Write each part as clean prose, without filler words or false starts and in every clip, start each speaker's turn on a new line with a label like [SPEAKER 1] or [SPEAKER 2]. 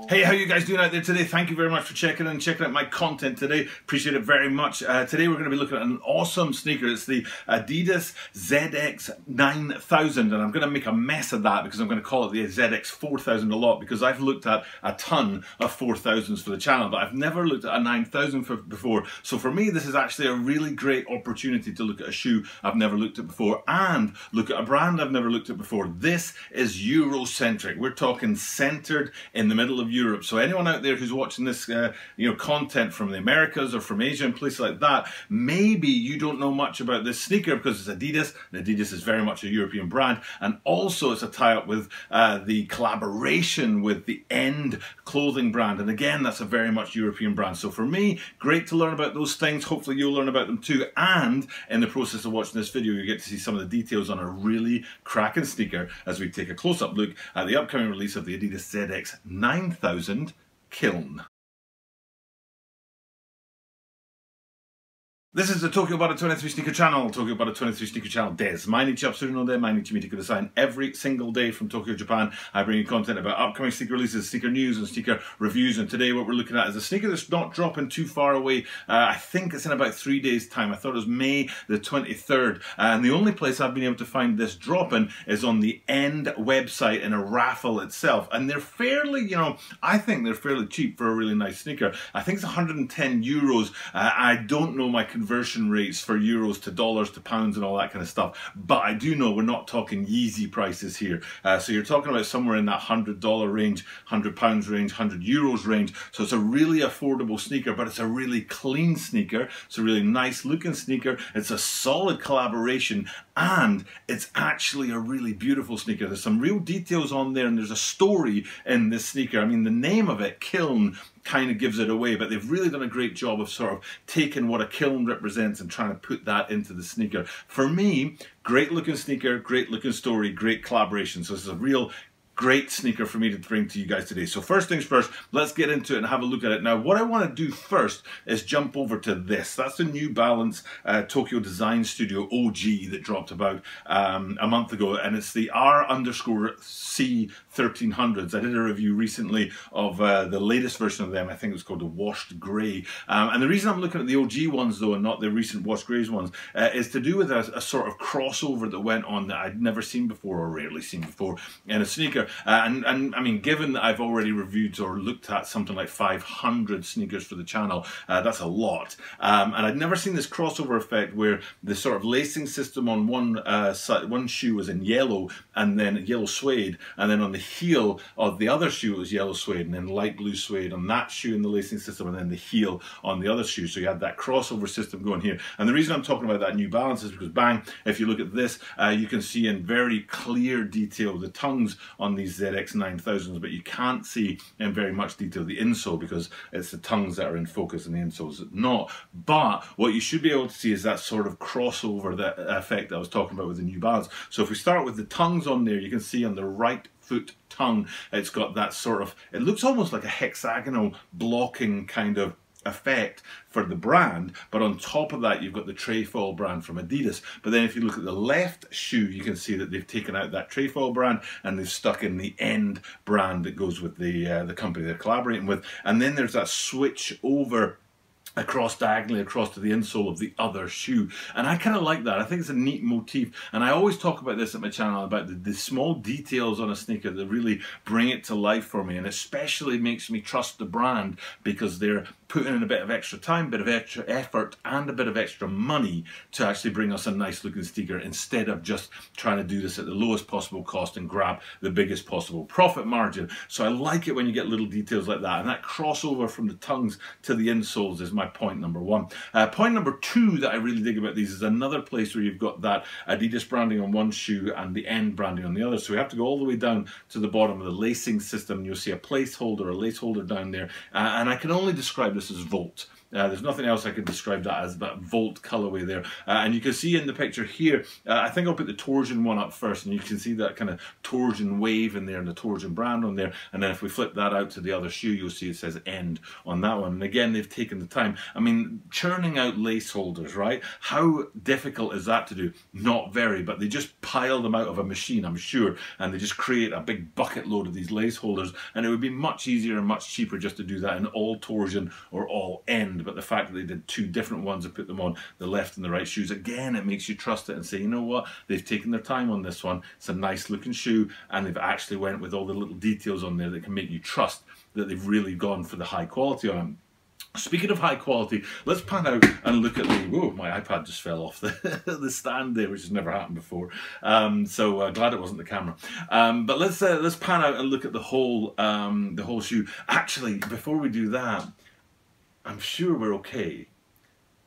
[SPEAKER 1] Hey, how you guys doing out there today? Thank you very much for checking out my content today. Appreciate it very much. Today we're going to be looking at an awesome sneaker. It's the Adidas ZX 9000, and I'm going to make a mess of that because I'm going to call it the ZX 4000 a lot, because I've looked at a ton of 4000s for the channel, but I've never looked at a 9000 before. So for me, this is actually a really great opportunity to look at a shoe I've never looked at before and look at a brand I've never looked at before. This is Eurocentric. We're talking centered in the middle of Europe. So anyone out there who's watching this content from the Americas or from Asia and places like that, maybe you don't know much about this sneaker because it's Adidas, and Adidas is very much a European brand, and also it's a tie-up with the collaboration with the End clothing brand, and again that's a very much European brand. So for me, great to learn about those things. Hopefully you'll learn about them too, and in the process of watching this video you get to see some of the details on a really cracking sneaker as we take a close-up look at the upcoming release of the Adidas ZX 9000 KILN. This is the Tokyo About 23 Sneaker Channel, Tokyo About 23 Sneaker Channel des. Mainichi Absurdo de, Mainichi Mite Kudasai. Every single day from Tokyo, Japan, I bring you content about upcoming sneaker releases, sneaker news and sneaker reviews. And today what we're looking at is a sneaker that's not dropping too far away. I think it's in about 3 days time. I thought it was May the 23rd. And the only place I've been able to find this dropping is on the End website in a raffle itself. And they're fairly, I think they're fairly cheap for a really nice sneaker. I think it's 110 euros. I don't know my conversion rates for euros to dollars to pounds and all that kind of stuff, but I do know we're not talking Yeezy prices here. So you're talking about somewhere in that $100 range, £100 range, €100 range. So it's a really affordable sneaker, but it's a really clean sneaker. It's a really nice looking sneaker. It's a solid collaboration, and it's actually a really beautiful sneaker. There's some real details on there, and there's a story in this sneaker. I mean, the name of it, KILN, kind of gives it away, but they've really done a great job of sort of taking what a kiln represents and trying to put that into the sneaker. For me, great looking sneaker, great looking story, great collaboration. So this is a real great sneaker for me to bring to you guys today. So first things first, let's get into it and have a look at it. Now, what I want to do first is jump over to this. That's the New Balance Tokyo Design Studio OG that dropped about a month ago, and it's the R_C 1300s. I did a review recently of the latest version of them. I think it was called the Washed Grey. And the reason I'm looking at the OG ones though, and not the recent Washed Greys ones, is to do with a sort of crossover that went on that I'd never seen before, or rarely seen before, in a sneaker. And I mean, given that I've already reviewed or looked at something like 500 sneakers for the channel, that's a lot. And I'd never seen this crossover effect where the sort of lacing system on one shoe was in yellow, and then yellow suede, and then on the heel of the other shoe it was yellow suede, and then light blue suede on that shoe in the lacing system, and then the heel on the other shoe. So you had that crossover system going here. And the reason I'm talking about that New Balance is because, bang, if you look at this, you can see in very clear detail the tongues on these ZX 9000s, but you can't see in very much detail the insole because it's the tongues that are in focus and the insole's not. But what you should be able to see is that sort of crossover, that effect that I was talking about with the New Balance. So if we start with the tongues on there, you can see on the right foot tongue, it's got that sort of, it looks almost like a hexagonal blocking kind of effect for the brand, but on top of that you've got the trefoil brand from Adidas. But then if you look at the left shoe, you can see that they've taken out that trefoil brand and they've stuck in the End brand that goes with the company they're collaborating with. And then there's that switch over across diagonally across to the insole of the other shoe, and I kind of like that. I think it's a neat motif, and I always talk about this at my channel about the small details on a sneaker that really bring it to life for me, and especially makes me trust the brand because they're putting in a bit of extra time, a bit of extra effort, and a bit of extra money to actually bring us a nice looking sneaker instead of just trying to do this at the lowest possible cost and grab the biggest possible profit margin. So I like it when you get little details like that, and that crossover from the tongues to the insoles is my point number one. Point number two that I really dig about these is another place where you've got that Adidas branding on one shoe and the End branding on the other. So we have to go all the way down to the bottom of the lacing system. You'll see a placeholder, a lace holder down there, and I can only describe this as Volt. There's nothing else I could describe that as, but Volt colorway there. And you can see in the picture here, I think I'll put the torsion one up first, and you can see that kind of torsion wave in there and the torsion brand on there. And then if we flip that out to the other shoe, you'll see it says End on that one. And again, they've taken the time. I mean, churning out lace holders, right? How difficult is that to do? Not very, but they just pile them out of a machine, I'm sure, and they just create a big bucket load of these lace holders, and it would be much easier and much cheaper just to do that in all torsion or all end. But the fact that they did two different ones and put them on the left and the right shoes, again, it makes you trust it and say, you know what, they've taken their time on this one. It's a nice looking shoe, and they've actually went with all the little details on there that can make you trust that they've really gone for the high quality on them. Speaking of high quality, let's pan out and look at the... Whoa, my iPad just fell off the stand there, which has never happened before. So glad it wasn't the camera. But let's pan out and look at the whole shoe. Actually, before we do that, I'm sure we're okay.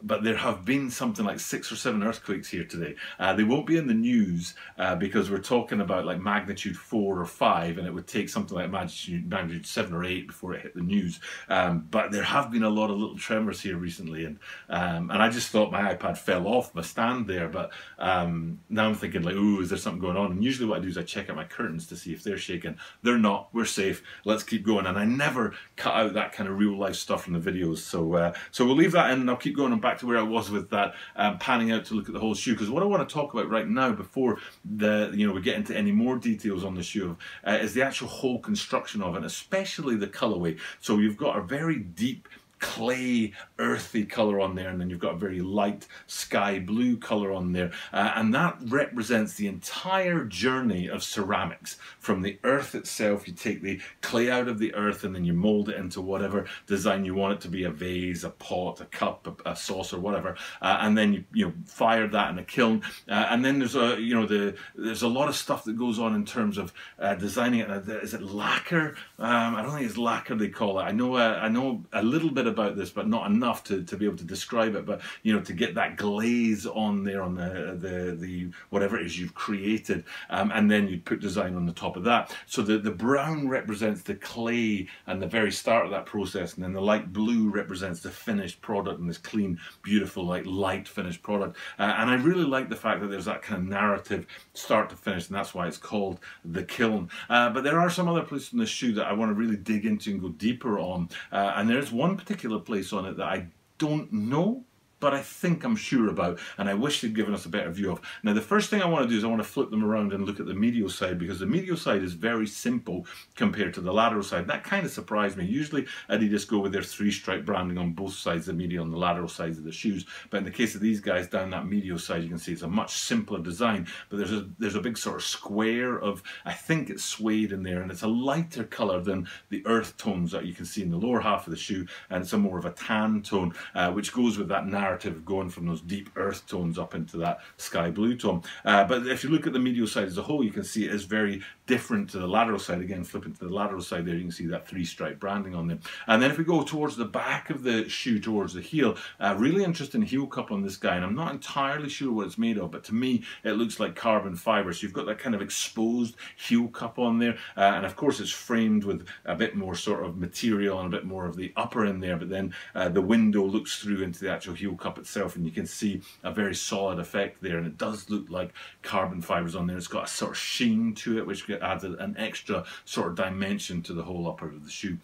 [SPEAKER 1] But there have been something like 6 or 7 earthquakes here today. They won't be in the news because we're talking about like magnitude 4 or 5, and it would take something like magnitude 7 or 8 before it hit the news. But there have been a lot of little tremors here recently, and I just thought my iPad fell off my stand there. But now I'm thinking like, ooh, is there something going on? And usually what I do is I check out my curtains to see if they're shaking. They're not. We're safe. Let's keep going. And I never cut out that kind of real life stuff from the videos. So so we'll leave that in, and I'll keep going and back to where I was with that panning out to look at the whole shoe, because what I want to talk about right now before we get into any more details on the shoe is the actual whole construction of it, especially the colorway. So you've got a very deep clay earthy color on there, and then you've got a very light sky blue color on there, and that represents the entire journey of ceramics. From the earth itself, you take the clay out of the earth and then you mold it into whatever design you want it to be, a vase, a pot, a cup, a saucer, whatever, and then you fire that in a kiln, and then there's there's a lot of stuff that goes on in terms of designing it. Is it lacquer? I don't think it's lacquer they call it. I know a little bit about this, but not enough to be able to describe it. But to get that glaze on there on the whatever it is you've created, and then you put design on the top of that. So the brown represents the clay and the very start of that process, and then the light blue represents the finished product and this clean, beautiful, like light finished product. And I really like the fact that there's that kind of narrative start to finish, and that's why it's called the kiln. But there are some other places in the shoe that I want to really dig into and go deeper on, and there's one particular place on it that I don't know, but I think I'm sure about, and I wish they'd given us a better view of. Now, the first thing I want to do is I want to flip them around and look at the medial side, because the medial side is very simple compared to the lateral side. That kind of surprised me. Usually Adidas go with their 3-stripe branding on both sides, the medial and the lateral sides of the shoes, but in the case of these guys down that medial side, you can see it's a much simpler design, but there's a big sort of square of, I think it's suede in there, and it's a lighter color than the earth tones that you can see in the lower half of the shoe, and it's a more of a tan tone, which goes with that narrative of going from those deep earth tones up into that sky blue tone. But if you look at the medial side as a whole, you can see it is very different to the lateral side. Again, flipping to the lateral side there, you can see that 3-stripe branding on there. And then if we go towards the back of the shoe, towards the heel, really interesting heel cup on this guy, and I'm not entirely sure what it's made of, but to me it looks like carbon fiber. So you've got that kind of exposed heel cup on there, and of course it's framed with a bit more sort of material and a bit more of the upper in there, but then the window looks through into the actual heel cup itself, and you can see a very solid effect there, and it does look like carbon fibers on there. It's got a sort of sheen to it, which adds an extra sort of dimension to the whole upper of the shoe.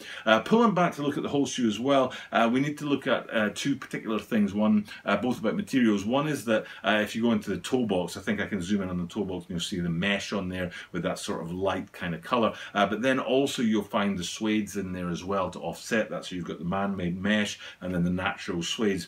[SPEAKER 1] Pulling back to look at the whole shoe as well, we need to look at two particular things. One, both about materials. One is that if you go into the toe box, I think I can zoom in on the toe box and you'll see the mesh on there with that sort of light kind of color. But then also you'll find the suedes in there as well to offset that. So you've got the man-made mesh and then the natural suedes.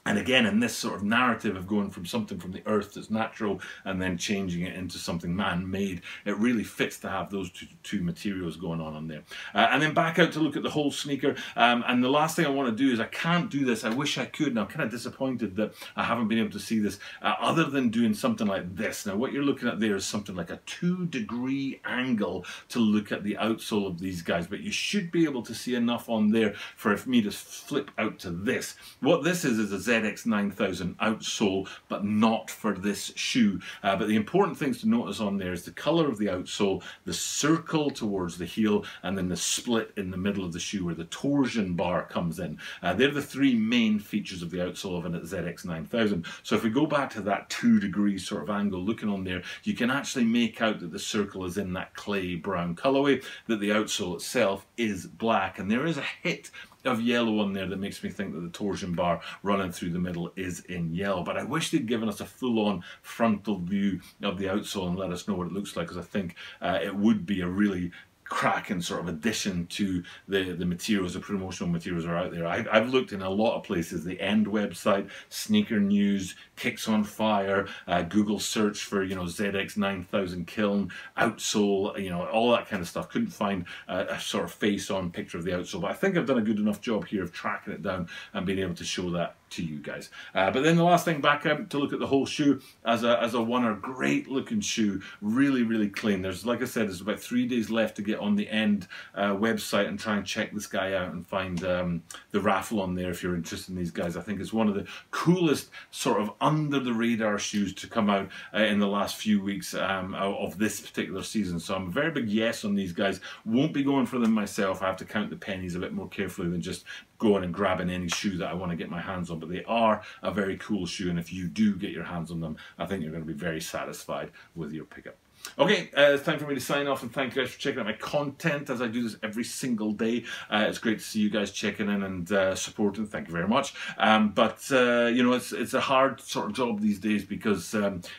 [SPEAKER 1] And again, in this sort of narrative of going from something from the earth that's natural and then changing it into something man-made, it really fits to have those two materials going on there. And then back out to look at the whole sneaker. And the last thing I want to do is, I can't do this. I wish I could, and I'm kind of disappointed that I haven't been able to see this other than doing something like this. Now, what you're looking at there is something like a 2-degree angle to look at the outsole of these guys, but you should be able to see enough on there for me to flip out to this. What this is a ZX 9000 outsole, but not for this shoe. But the important things to notice on there is the colour of the outsole, the circle towards the heel, and then the split in the middle of the shoe where the torsion bar comes in. They're the three main features of the outsole of an ZX 9000. So if we go back to that 2-degree sort of angle looking on there, you can actually make out that the circle is in that clay brown colourway, that the outsole itself is black, and there is a hit of yellow on there that makes me think that the torsion bar running through the middle is in yellow. But I wish they'd given us a full-on frontal view of the outsole and let us know what it looks like, because I think it would be a really cracking sort of addition to the materials, the promotional materials are out there. I've looked in a lot of places, the End website, Sneaker News, Kicks on Fire, Google search for, you know, ZX 9000 KILN, outsole, you know, all that kind of stuff. Couldn't find a sort of face-on picture of the outsole, but I think I've done a good enough job here of tracking it down and being able to show that to you guys. But then the last thing, back to look at the whole shoe as a oneer. Great looking shoe, really clean. There's, like I said, there's about 3 days left to get on the End website and try and check this guy out and find the raffle on there if you're interested in these guys. I think it's one of the coolest sort of under the radar shoes to come out in the last few weeks of this particular season. So I'm a very big yes on these guys. Won't be going for them myself. I have to count the pennies a bit more carefully than just going and grabbing any shoe that I want to get my hands on, but they are a very cool shoe, and if you do get your hands on them, I think you're going to be very satisfied with your pickup. Okay, it's time for me to sign off, and thank you guys for checking out my content as I do this every single day. It's great to see you guys checking in and supporting. Thank you very much. You know, it's a hard sort of job these days because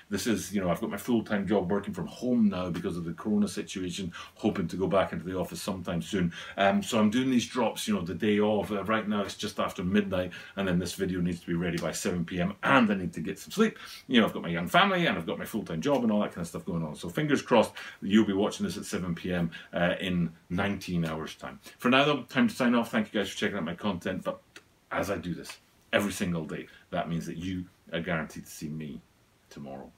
[SPEAKER 1] this is, you know, I've got my full-time job working from home now because of the corona situation, hoping to go back into the office sometime soon. So I'm doing these drops, you know, the day of. Right now it's just after midnight, and then this video needs to be ready by 7 p.m. and I need to get some sleep. You know, I've got my young family and I've got my full-time job and all that kind of stuff going on. So fingers crossed you'll be watching this at 7 p.m. In 19 hours time. For now though, time to sign off. Thank you guys for checking out my content, but as I do this every single day, that means that you are guaranteed to see me tomorrow.